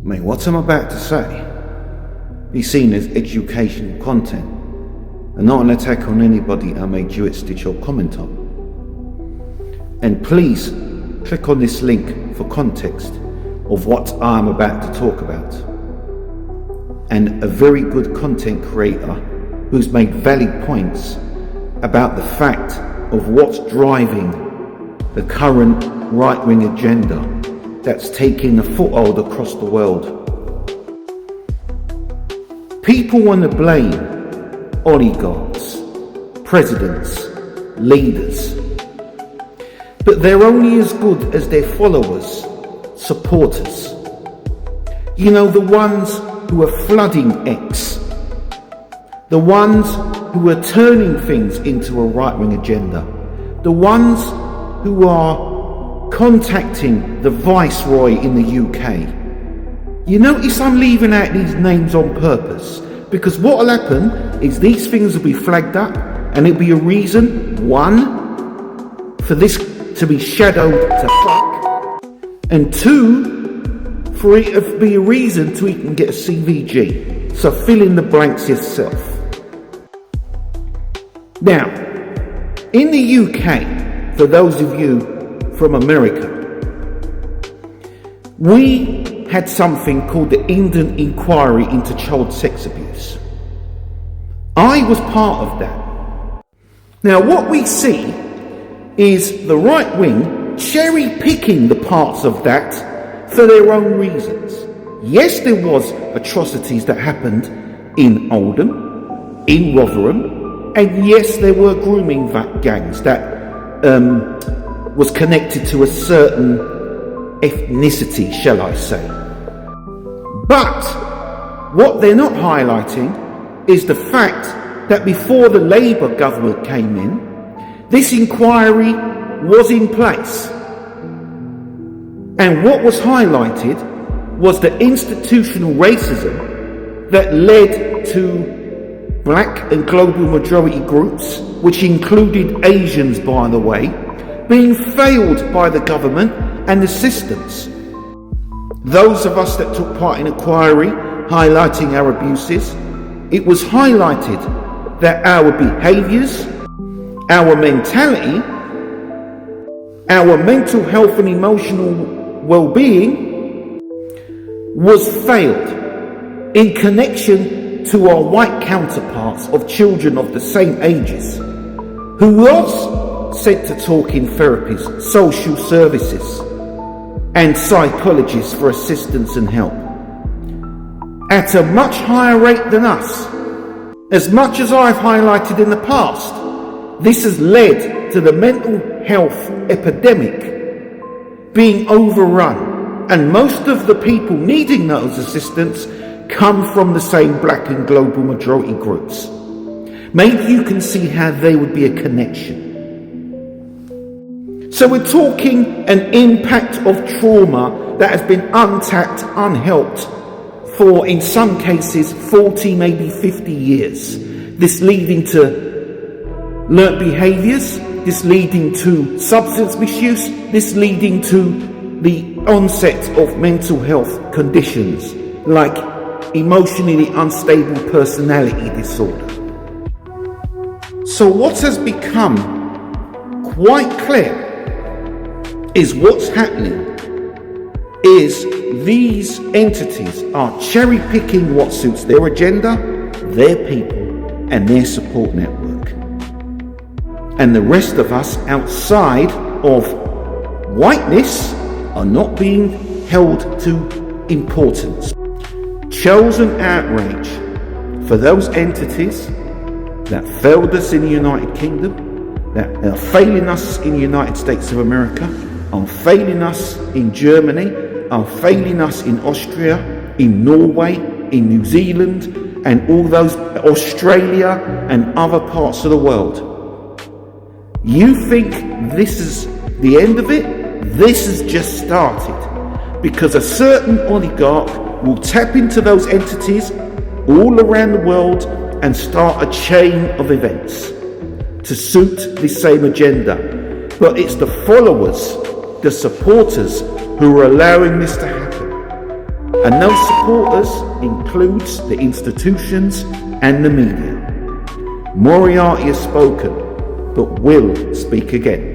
May what I'm about to say be seen as educational content and not an attack on anybody I may duet stitch or comment on. And please click on this link for context of what I'm about to talk about. And a very good content creator who's made valid points about the fact of what's driving the current right-wing agenda that's taking a foothold across the world. People want to blame oligarchs, presidents, leaders, but they're only as good as their followers, supporters. You know, the ones who are flooding X, the ones who are turning things into a right-wing agenda, the ones who are contacting the Viceroy in the UK. You notice I'm leaving out these names on purpose, because what will happen is these things will be flagged up and it'll be a reason, one, for this to be shadowed to fuck, and two, for it to be a reason to even get a CVG. So fill in the blanks yourself. Now, in the UK, for those of you from America, we had something called the Eden Inquiry into Child Sex Abuse. I was part of that. Now, what we see is the right wing cherry picking the parts of that for their own reasons. Yes, there was atrocities that happened in Oldham, in Rotherham, and yes, there were grooming gangs that was connected to a certain ethnicity, shall I say. But what they're not highlighting is the fact that before the Labour government came in, this inquiry was in place. And what was highlighted was the institutional racism that led to black and global majority groups, which included Asians, by the way, being failed by the government and the systems. Those of us that took part in inquiry highlighting our abuses, it was highlighted that our behaviours, our mentality, our mental health and emotional well-being was failed in connection to our white counterparts of children of the same ages, who was sent to talking therapies, social services, and psychologists for assistance and help at a much higher rate than us. As much as I've highlighted in the past, this has led to the mental health epidemic being overrun, and most of the people needing those assistance come from the same black and global majority groups. Maybe you can see how there would be a connection. So we're talking an impact of trauma that has been untapped, unhelped for, in some cases, 40, maybe 50 years. This leading to learnt behaviours, this leading to substance misuse, this leading to the onset of mental health conditions like emotionally unstable personality disorder. So what has become quite clear is what's happening is these entities are cherry picking what suits their agenda, their people, and their support network. And the rest of us outside of whiteness are not being held to importance. Chosen outrage for those entities that failed us in the United Kingdom, that are failing us in the United States of America, are failing us in Germany, are failing us in Austria, in Norway, in New Zealand, and all those, Australia and other parts of the world. You think this is the end of it? This has just started, because a certain oligarch will tap into those entities all around the world and start a chain of events to suit the same agenda. But it's the followers, the supporters, who are allowing this to happen. And those supporters includes the institutions and the media. Moriarty has spoken, but will speak again.